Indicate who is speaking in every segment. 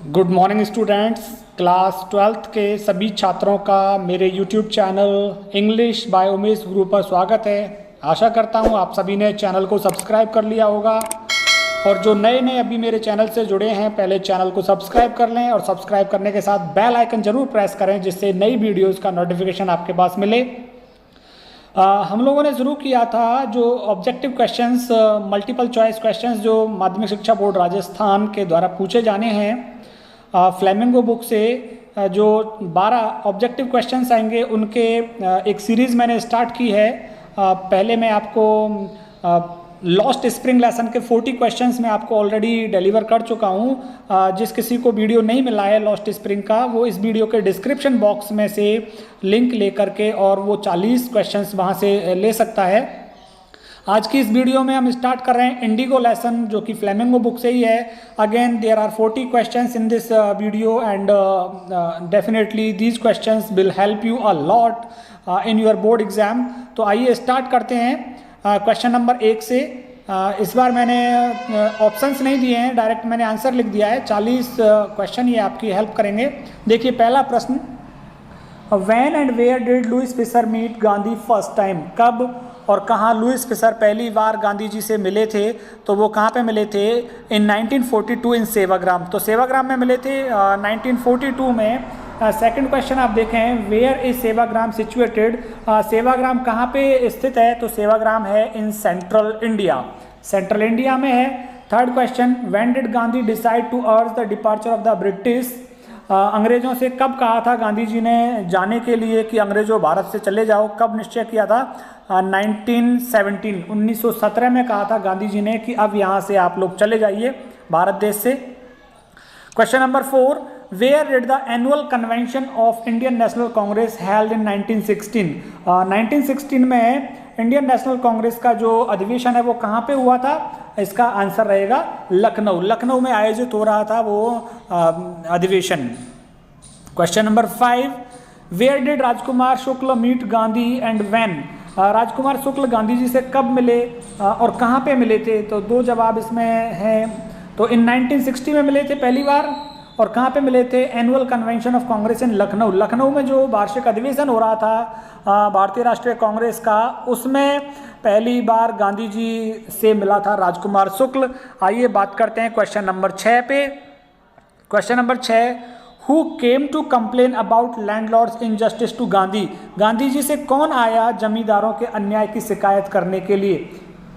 Speaker 1: Good morning students. Class 12th के सभी छात्रों का मेरे YouTube channel English by Umesh गुरु पर स्वागत है। आशा करता हूँ आप सभी ने चैनल को सब्सक्राइब कर लिया होगा और जो नए नए अभी मेरे चैनल से जुड़े हैं पहले चैनल को सब्सक्राइब कर लें और सब्सक्राइब करने के साथ बेल आइकन जरूर प्रेस करें जिससे नई वीडियोज़ का नोटिफिकेशन आपके पास मिले। हम लोगों ने शुरू किया था जो objective questions multiple choice questions जो माध्यमिक शिक्षा बोर्ड राजस्थान के द्वारा पूछे जाने हैं फ्लेमिंगो बुक से जो 12 ऑब्जेक्टिव क्वेश्चंस आएंगे उनके एक सीरीज़ मैंने स्टार्ट की है। पहले मैं आपको लॉस्ट स्प्रिंग लेसन के 40 क्वेश्चंस मैं आपको ऑलरेडी डिलीवर कर चुका हूँ। जिस किसी को वीडियो नहीं मिला है लॉस्ट स्प्रिंग का वो इस वीडियो के डिस्क्रिप्शन बॉक्स में से लिंक ले करके और वो 40 क्वेश्चंस वहाँ से ले सकता है। आज की इस वीडियो में हम स्टार्ट कर रहे हैं इंडिगो लेसन जो कि फ्लेमिंगो बुक से ही है। Again there are 40 questions in this video and definitely these questions will help you a lot in your board exam. तो आइए स्टार्ट करते हैं क्वेश्चन नंबर 1 से। इस बार मैंने ऑप्शंस नहीं दिए हैं, डायरेक्ट मैंने आंसर लिख दिया है। 40 क्वेश्चन ये आपकी हेल्प करेंगे। देखिए पहला प्रश्न, when and where did Louis Fischer meet Gandhi first time? कब और कहाँ लुइस फिशर पहली बार गांधी जी से मिले थे? तो वो कहाँ पे मिले थे? इन 1942 इन सेवाग्राम। तो सेवाग्राम में मिले थे 1942 में। सेकंड क्वेश्चन आप देखें, where is Sevagram situated? Sevagram कहाँ पे स्थित है? तो सेवाग्राम है in central India, central India में है। Third question, when did Gandhi decide to urge the departure of the British? अंग्रेजों से कब कहा था गांधी जी ने जाने के लिए कि अंग्रेजों भारत से चले जाओ? कब निश्चय किया था? 1917 में कहा था गांधी जी ने कि अब यहाँ से आप लोग चले जाइए भारत देश से। Question number 4, where did the annual convention of Indian National Congress held in 1916? 1916 में इंडियन नेशनल कांग्रेस का जो अधिवेशन है वो कहाँ पे हुआ था? इसका आंसर रहेगा लखनऊ। लखनऊ में आयोजित हो रहा था वो अधिवेशन। Question number 5, where did Rajkumar Shukla meet Gandhi and when? Rajkumar Shukla Gandhi ji से कब मिले और कहाँ पे मिले थे? तो दो जवाब इसमें हैं। तो इन 1960 में मिले थे पहली बार और कहाँ पे मिले थे? एनुअल कन्वेंशन ऑफ कांग्रेस इन लखनऊ। लखनऊ में जो वार्षिक अधिवेशन हो रहा था भारतीय राष्ट्रीय कांग्रेस का, उसमें पहली बार गांधी जी से मिला था राजकुमार शुक्ल। आइए बात करते हैं क्वेश्चन नंबर 6 पे। Question number 6, who came to complain about landlords injustice to Gandhi? Gandhi ji से कौन आया जमींदारों के अन्याय की शिकायत करने के लिए?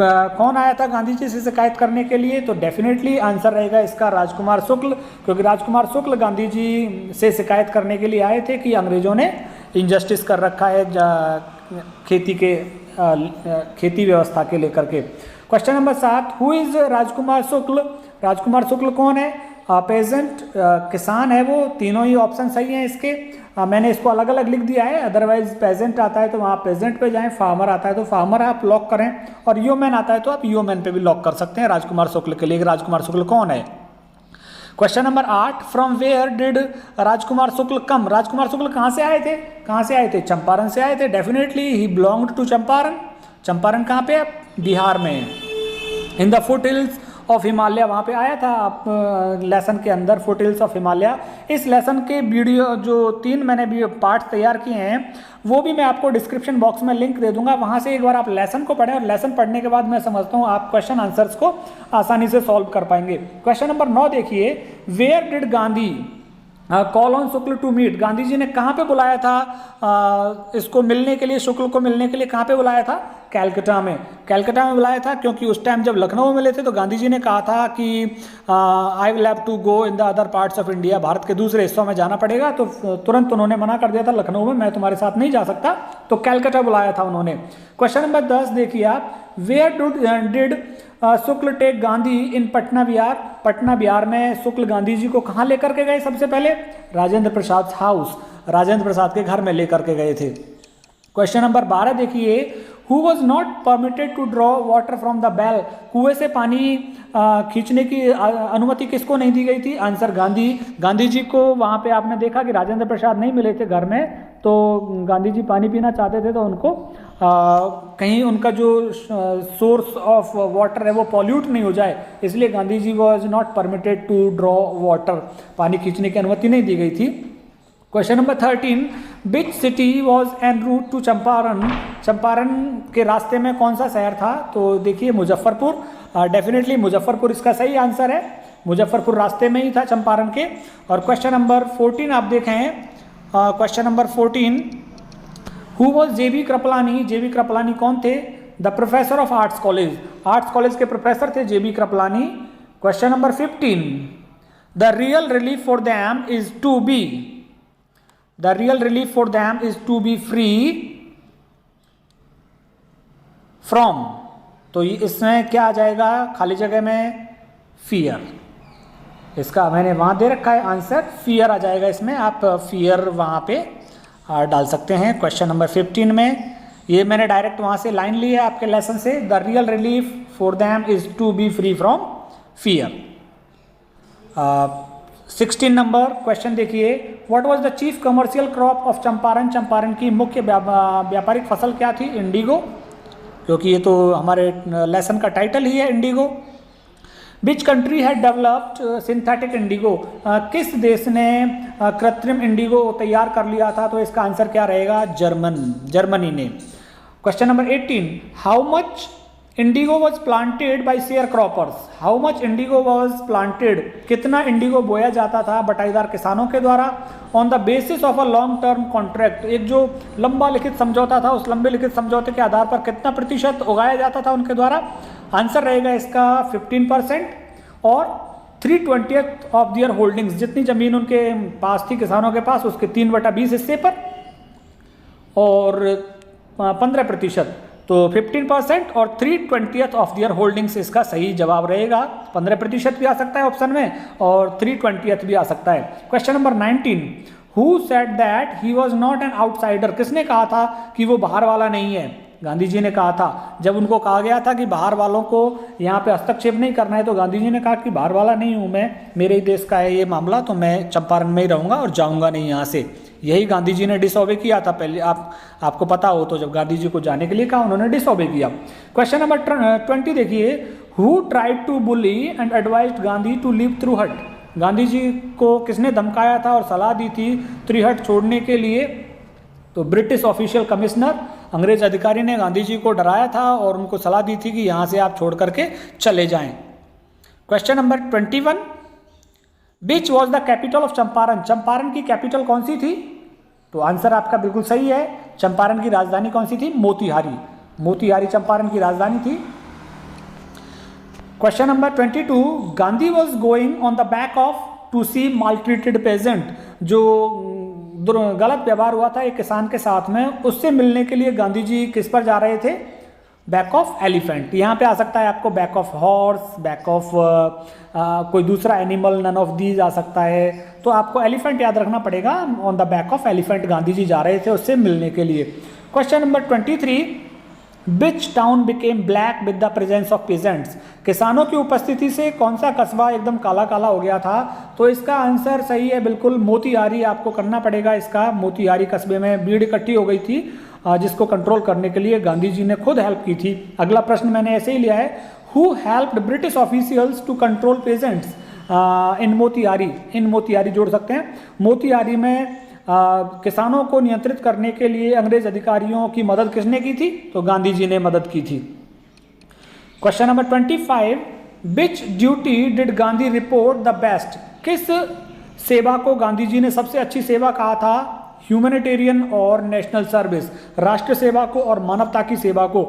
Speaker 1: कौन आया था गांधी जी से शिकायत करने के लिए? तो डेफिनेटली आंसर रहेगा इसका राजकुमार शुक्ल, क्योंकि राजकुमार शुक्ल गांधी जी से शिकायत करने के लिए आए थे कि अंग्रेजों ने इनजस्टिस कर रखा है खेती व्यवस्था के लेकर के। क्वेश्चन नंबर 7, हु इज राजकुमार शुक्ल? राजकुमार शुक्ल कौन है? पेजेंट, किसान है वो। तीनों ही ऑप्शन सही हैं इसके। मैंने इसको अलग अलग लिख दिया है, अदरवाइज पेजेंट आता है तो वहाँ पेजेंट पे जाएं, फार्मर आता है तो फार्मर आप लॉक करें और यूमैन आता है तो आप यूमैन पे भी लॉक कर सकते हैं राजकुमार शुक्ल के लिए। राजकुमार शुक्ल कौन है? Question number 8, from where did Rajkumar Shukla come? Rajkumar Shukla कहाँ से आए थे? कहाँ से आए थे? चंपारण से आए थे। डेफिनेटली ही बिलोंग्ड टू चंपारण। चंपारण कहाँ पे है? बिहार में। In the foothills of Himalaya, वहाँ पे आया था आप लेसन के अंदर, फुट हिल्स ऑफ हिमालय। इस लेसन के वीडियो जो 3 मैंने पार्ट तैयार किए हैं वो भी मैं आपको डिस्क्रिप्शन बॉक्स में लिंक दे दूंगा, वहाँ से एक बार आप लेसन को पढ़ें और लेसन पढ़ने के बाद मैं समझता हूँ आप क्वेश्चन आंसर्स को आसानी से सॉल्व कर पाएंगे। क्वेश्चन नंबर 9 देखिए, where did Gandhi call on Shukla to meet? Gandhi ji ने कहाँ पे बुलाया था इसको मिलने के लिए, शुक्ल को मिलने के लिए कहाँ पे बुलाया था? कैलकाटा में। कैलकाटा में बुलाया था क्योंकि उस टाइम जब लखनऊ में मिले थे तो गांधी जी ने कहा था कि I will have to go in the other parts of India, Bharat के दूसरे हिस्सों में जाना पड़ेगा। तो तुरंत उन्होंने मना कर दिया था, लखनऊ में मैं तुम्हारे साथ नहीं जा सकता, तो कैलकाटा बुलाया था उन्होंने। क्वेश्चन नंबर 10 देखिए आप, where did Shukla take Gandhi in Patna Bihar? Patna Bihar में शुक्ल गांधी जी को कहाँ लेकर के गए? सबसे पहले राजेंद्र प्रसाद हाउस, राजेंद्र प्रसाद के घर में लेकर के गए थे। क्वेश्चन नंबर 12 देखिए, who was not permitted to draw water from the well? कुएं से पानी खींचने की अनुमति किसको नहीं दी गई थी? आंसर गांधी। गांधी जी को वहाँ पे आपने देखा कि राजेंद्र प्रसाद नहीं मिले थे घर में, तो गांधी जी पानी पीना चाहते थे तो उनको कहीं उनका जो सोर्स ऑफ वाटर है वो पॉल्यूट नहीं हो जाए, इसलिए Gandhi ji was not permitted to draw water, पानी खींचने की अनुमति नहीं दी गई थी। Question number 13, which city was en route to Champaran, Champaran के रास्ते में कौन सा शहर था? तो देखिए मुजफ्फरपुर, डेफिनेटली मुजफ्फरपुर इसका सही आंसर है, मुजफ्फरपुर रास्ते में ही था चंपारण के। और क्वेश्चन नंबर 14 आप देखें, question number 14, who was J B Kripalani, J B Kripalani कौन थे? The professor of arts college, arts college के प्रोफेसर थे J B Kripalani. Question number 15, the real relief for them is to be, the real relief for them is to be free from, तो इसमें क्या आ जाएगा खाली जगह में? फियर, इसका मैंने वहां दे रखा है आंसर, फियर आ जाएगा इसमें, आप फियर वहां पे डाल सकते हैं क्वेश्चन नंबर 15 में। ये मैंने डायरेक्ट वहां से लाइन ली है आपके लेसन से, the real relief for them is to be free from fear. 16 number question देखिए, what was the chief commercial crop of Champaran, Champaran की मुख्य व्यापारिक फसल क्या थी? इंडिगो, क्योंकि ये तो हमारे लेसन का टाइटल ही है Indigo. Which country had developed synthetic Indigo, किस देश ने कृत्रिम इंडिगो तैयार कर लिया था? तो इसका आंसर क्या रहेगा? जर्मनी ने। Question number 18, how much Indigo was planted by share croppers, how much Indigo was planted, कितना इंडिगो बोया जाता था बटाईदार किसानों के द्वारा? On the basis of a long term contract, एक जो लंबा लिखित समझौता था, उस लंबे लिखित समझौते के आधार पर कितना प्रतिशत उगाया जाता था उनके द्वारा? आंसर रहेगा इसका 15%, और 3/20 ऑफ दियर होल्डिंग्स, जितनी जमीन उनके पास थी किसानों के पास उसके 3/20 हिस्से पर, और 15%, तो 15% और 3/20 ऑफ दियर होल्डिंग्स इसका सही जवाब रहेगा। 15% भी आ सकता है ऑप्शन में और 3/20 भी आ सकता है। Question number 19, who said that he was not an outsider, किसने कहा था कि वो बाहर वाला नहीं है? गांधी जी ने कहा था। जब उनको कहा गया था कि बाहर वालों को यहाँ पे हस्तक्षेप नहीं करना है, तो गांधी जी ने कहा कि बाहर वाला नहीं हूँ मैं, मेरे ही देश का है ये मामला, तो मैं चंपारण में ही रहूँगा और जाऊँगा नहीं यहाँ से। यही गांधी जी ने डिसऑबे किया था पहले, आपको पता हो तो, जब गांधी जी को जाने के लिए कहा उन्होंने डिसऑबे किया। क्वेश्चन नंबर 20 देखिए, who tried to bully and advised Gandhi to leave Tirhut, Gandhi ji को किसने धमकाया था और सलाह दी थी त्रिहट छोड़ने के लिए? तो ब्रिटिश ऑफिशियल कमिश्नर, अंग्रेज अधिकारी ने गांधी जी को डराया था और उनको सलाह दी थी कि यहाँ से आप छोड़ करके चले जाएं। Question number 21, which was the capital of Champaran, Champaran की कैपिटल कौन सी थी? तो आंसर आपका बिल्कुल सही है, चंपारण की राजधानी कौन सी थी? मोतिहारी, मोतिहारी चंपारण की राजधानी थी। Question number 22, Gandhi was going on the back of to see maltreated peasant, जो गलत व्यवहार हुआ था एक किसान के साथ में, उससे मिलने के लिए गांधी जी किस पर जा रहे थे? Back of elephant. यहाँ पे आ सकता है आपको back of horse, back of कोई दूसरा एनिमल, नन ऑफ दीज आ सकता है, तो आपको एलिफेंट याद रखना पड़ेगा। On the back of elephant Gandhi ji जा रहे थे उससे मिलने के लिए। Question number 23, which town became black with the presence of peasants, किसानों की उपस्थिति से कौन सा कस्बा एकदम काला काला हो गया था? तो इसका आंसर सही है बिल्कुल, मोतिहारी आपको करना पड़ेगा इसका। मोतिहारी कस्बे में भीड़ इकट्ठी हो गई थी, जिसको कंट्रोल करने के लिए गांधी जी ने खुद हेल्प की थी। अगला प्रश्न मैंने ऐसे ही लिया है, who helped British officials to control peasants in Motihari, in Motihari जोड़ सकते हैं। मोतिहारी में किसानों को नियंत्रित करने के लिए अंग्रेज अधिकारियों की मदद किसने की थी? तो गांधी जी ने मदद की थी। Question number 25, which duty did Gandhi report the best, किस सेवा को गांधी जी ने सबसे अच्छी सेवा कहा था? ह्यूमैनिटेरियन और नेशनल सर्विस, राष्ट्र सेवा को और मानवता की सेवा को।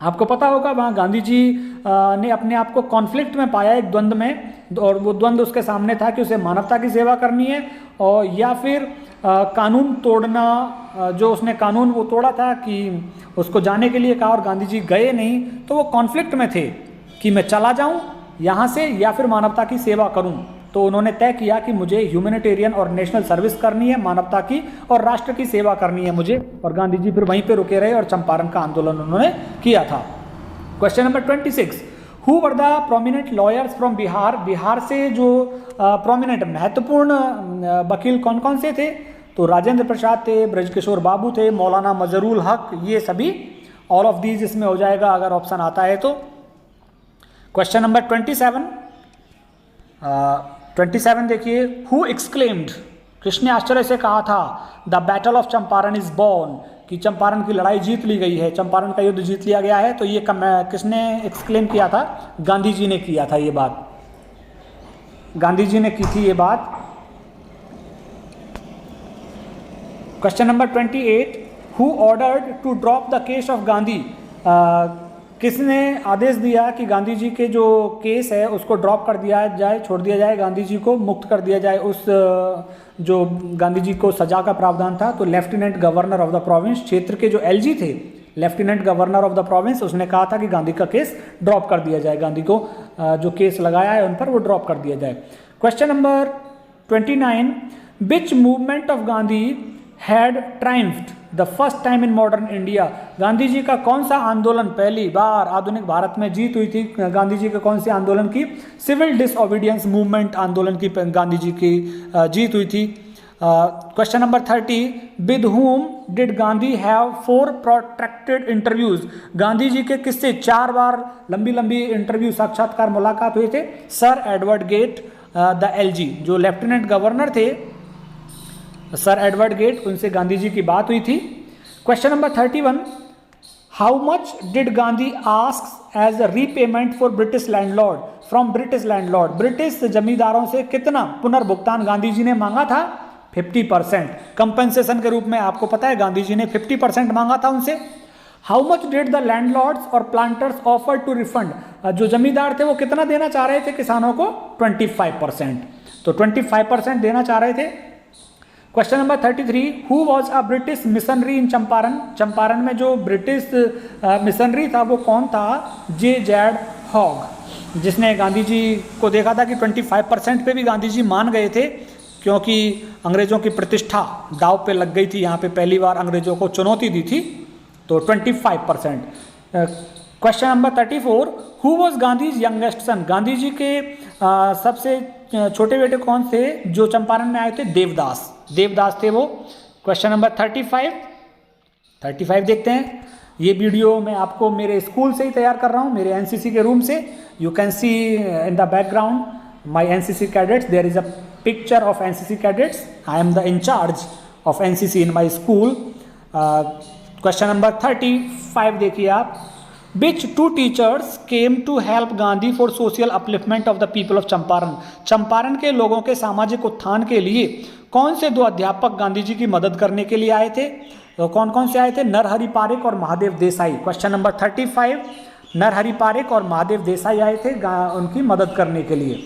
Speaker 1: आपको पता होगा वहाँ गांधी जी ने अपने आप को कॉन्फ्लिक्ट में पाया, एक द्वंद्व में, और वो द्वंद्व उसके सामने था कि उसे मानवता की सेवा करनी है और या फिर कानून तोड़ना, जो उसने कानून वो तोड़ा था कि उसको जाने के लिए कहा और गांधी जी गए नहीं, तो वो कॉन्फ्लिक्ट में थे कि मैं चला जाऊं यहाँ से या फिर मानवता की सेवा करूं। तो उन्होंने तय किया कि मुझे ह्यूमैनिटेरियन और नेशनल सर्विस करनी है, मानवता की और राष्ट्र की सेवा करनी है मुझे, और गांधी जी फिर वहीं पे रुके रहे और चंपारण का आंदोलन उन्होंने किया था। Question number 26, who were the prominent lawyers from Bihar, Bihar से जो प्रोमिनेंट महत्वपूर्ण वकील कौन कौन से थे? तो राजेंद्र प्रसाद थे, ब्रजकिशोर बाबू थे, मौलाना मजरूल हक, ये सभी ऑल ऑफ दीज इसमें हो जाएगा अगर ऑप्शन आता है तो। क्वेश्चन नंबर 27 देखिए, हु एक्सक्लेम्ड, किसने आश्चर्य से कहा था, the battle of Champaran is born, कि चंपारण की लड़ाई जीत ली गई है, चंपारण का युद्ध जीत लिया गया है। तो ये किसने एक्सक्लेम किया था, गांधी जी ने किया था ये बात, गांधी जी ने की थी ये बात। Question number 28, who ordered to drop the case of Gandhi, किसने आदेश दिया कि गांधी जी के जो केस है उसको ड्रॉप कर दिया जाए, छोड़ दिया जाए, गांधी जी को मुक्त कर दिया जाए, उस जो गांधी जी को सजा का प्रावधान था। तो lieutenant governor of the province, क्षेत्र के जो एलजी थे, lieutenant governor of the province, उसने कहा था कि गांधी का केस ड्रॉप कर दिया जाए, गांधी को जो केस लगाया है उन पर वो ड्रॉप कर दिया जाए। Question number 29, which movement of Gandhi had triumphed the first time in modern India, Gandhi ji का कौन सा आंदोलन पहली बार आधुनिक भारत में जीत हुई थी, गांधी जी के कौन से आंदोलन की, सिविल डिसओबीडियंस मूवमेंट आंदोलन की गांधी जी की जीत हुई थी। Question number 30, with whom did Gandhi have 4 protracted interviews, Gandhi ji के किससे 4 बार लंबी लंबी इंटरव्यू साक्षात्कार मुलाकात हुए थे, sir Edward Gait the LG, जो लेफ्टिनेंट गवर्नर थे सर एडवर्ड गेट, उनसे गांधी जी की बात हुई थी। Question number 31, how much did Gandhi ask as a repayment for British landlord, from British landlord, British जमींदारों से कितना पुनर्भुगतान गांधी जी ने मांगा था, 50%, कंपेंसेशन के रूप में। आपको पता है गांधी जी ने 50% मांगा था उनसे। How much did the landlords और प्लांटर्स ऑफर टू रिफंड, जो जमींदार थे वो कितना देना चाह रहे थे किसानों को, 25%, तो 25% देना चाह रहे थे। Question number 33, who was a British missionary in Champaran, Champaran में जो ब्रिटिश मिशनरी था वो कौन था, जे.जेड हॉग, जिसने गांधी जी को देखा था कि 25% पे भी गांधी जी मान गए थे, क्योंकि अंग्रेजों की प्रतिष्ठा दाव पे लग गई थी, यहाँ पे पहली बार अंग्रेजों को चुनौती दी थी, तो 25%। Question number 34, who was Gandhi's youngest son, Gandhi ji के सबसे छोटे बेटे कौन थे जो चंपारण में आए थे, देवदास, देवदास थे वो। क्वेश्चन नंबर 35 देखते हैं। ये वीडियो मैं आपको मेरे स्कूल से ही तैयार कर रहा हूँ, मेरे एनसीसी के रूम से। You can see in the background my NCC cadets, there is a picture of NCC cadets, I am the incharge of NCC in my school. Question number 35 देखिए आप, Which 2 teachers came to help Gandhi for social upliftment of the people of Champaran, Champaran के लोगों के सामाजिक उत्थान के लिए कौन से 2 अध्यापक गांधी जी की मदद करने के लिए आए थे, तो कौन कौन से आए थे, नरहरि पारेख और महादेव देसाई। क्वेश्चन नंबर 35, नरहरि पारेख और महादेव देसाई आए थे उनकी मदद करने के लिए।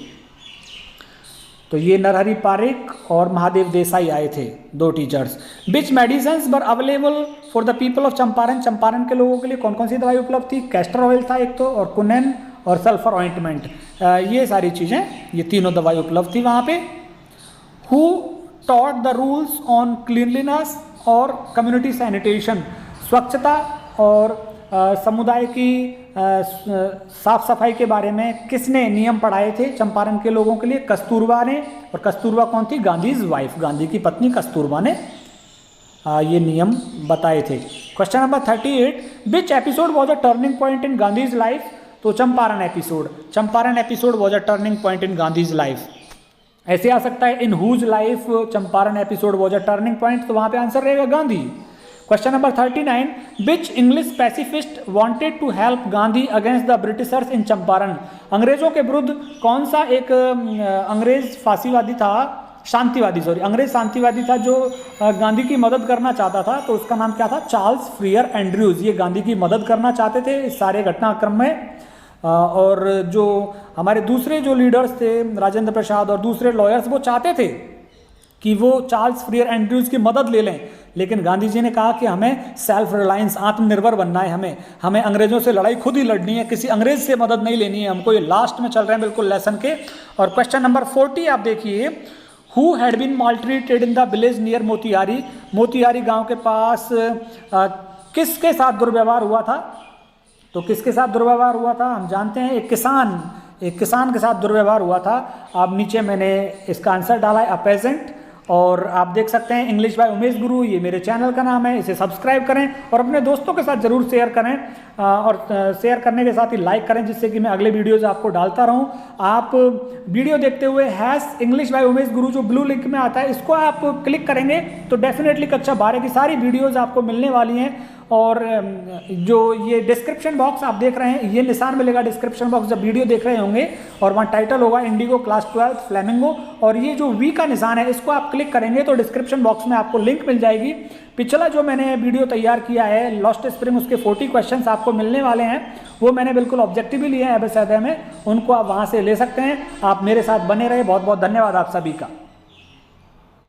Speaker 1: तो ये नरहरि पारेख और महादेव देसाई आए थे, 2 teachers. Which medicines were available for the people of Champaran, Champaran के लोगों के लिए कौन कौन सी दवाई उपलब्ध थी, कैस्टर ऑयल था एक तो, और कुनेन और सल्फर ऑइंटमेंट, ये सारी चीज़ें, ये तीनों दवाई उपलब्ध थी वहाँ पे। Who taught the rules on cleanliness और कम्युनिटी सैनिटेशन, स्वच्छता और समुदाय की साफ सफाई के बारे में किसने नियम पढ़ाए थे चंपारण के लोगों के लिए, कस्तूरबा ने। और कस्तूरबा कौन थी, गांधीज वाइफ, गांधी की पत्नी कस्तूरबा ने ये नियम बताए थे। Question number 38, which episode was a turning point in Gandhi's life, तो Champaran episode was a turning point in Gandhi's life. ऐसे आ सकता है, in whose life Champaran episode was a turning point, तो वहां पे आंसर रहेगा Gandhi. Question number 39, which English pacifist wanted to help Gandhi against the Britishers in Champaran, अंग्रेजों के विरुद्ध कौन सा एक अंग्रेज फांसीवादी था, अंग्रेज शांतिवादी था जो गांधी की मदद करना चाहता था, तो उसका नाम क्या था, चार्ल्स फ्रियर एंड्रयूज। ये गांधी की मदद करना चाहते थे इस सारे घटनाक्रम में। और जो हमारे दूसरे जो लीडर्स थे, राजेंद्र प्रसाद और दूसरे लॉयर्स, वो चाहते थे कि वो चार्ल्स फ्रियर एंड्रयूज की मदद ले लें, लेकिन गांधी जी ने कहा कि हमें सेल्फ रिलायंस, आत्मनिर्भर बनना है, हमें अंग्रेजों से लड़ाई खुद ही लड़नी है, किसी अंग्रेज से मदद नहीं लेनी है हमको। ये लास्ट में चल रहे हैं बिल्कुल लेसन के। और क्वेश्चन नंबर 40 आप देखिए, who had been maltreated in the village near Motihari, Motihari गांव के पास किसके साथ दुर्व्यवहार हुआ था, तो किसके साथ दुर्व्यवहार हुआ था, हम जानते हैं एक किसान के साथ दुर्व्यवहार हुआ था। अब नीचे मैंने इसका आंसर डाला है, अ पेजेंट, और आप देख सकते हैं इंग्लिश बाय उमेश गुरु, ये मेरे चैनल का नाम है। इसे सब्सक्राइब करें और अपने दोस्तों के साथ ज़रूर शेयर करें, और शेयर करने के साथ ही लाइक करें, जिससे कि मैं अगले वीडियोज़ आपको डालता रहूं। आप वीडियो देखते हुए #इंग्लिश बाय उमेश गुरु जो ब्लू लिंक में आता है, इसको आप क्लिक करेंगे तो डेफिनेटली कक्षा 12 की सारी वीडियोज़ आपको मिलने वाली हैं। और जो ये डिस्क्रिप्शन बॉक्स आप देख रहे हैं, ये निशान मिलेगा डिस्क्रिप्शन बॉक्स जब वीडियो देख रहे होंगे, और वहाँ टाइटल होगा इंडिगो क्लास 12 फ्लेमिंगो, और ये जो वी का निशान है इसको आप क्लिक करेंगे तो डिस्क्रिप्शन बॉक्स में आपको लिंक मिल जाएगी। पिछला जो मैंने वीडियो तैयार किया है लॉस्ट स्प्रिंग, उसके 40 क्वेश्चंस आपको मिलने वाले हैं, वो मैंने बिल्कुल ऑब्जेक्टिव लिए हैं एबीसीडी में, उनको आप वहाँ से ले सकते हैं। आप मेरे साथ बने रहे, बहुत बहुत धन्यवाद आप सभी का।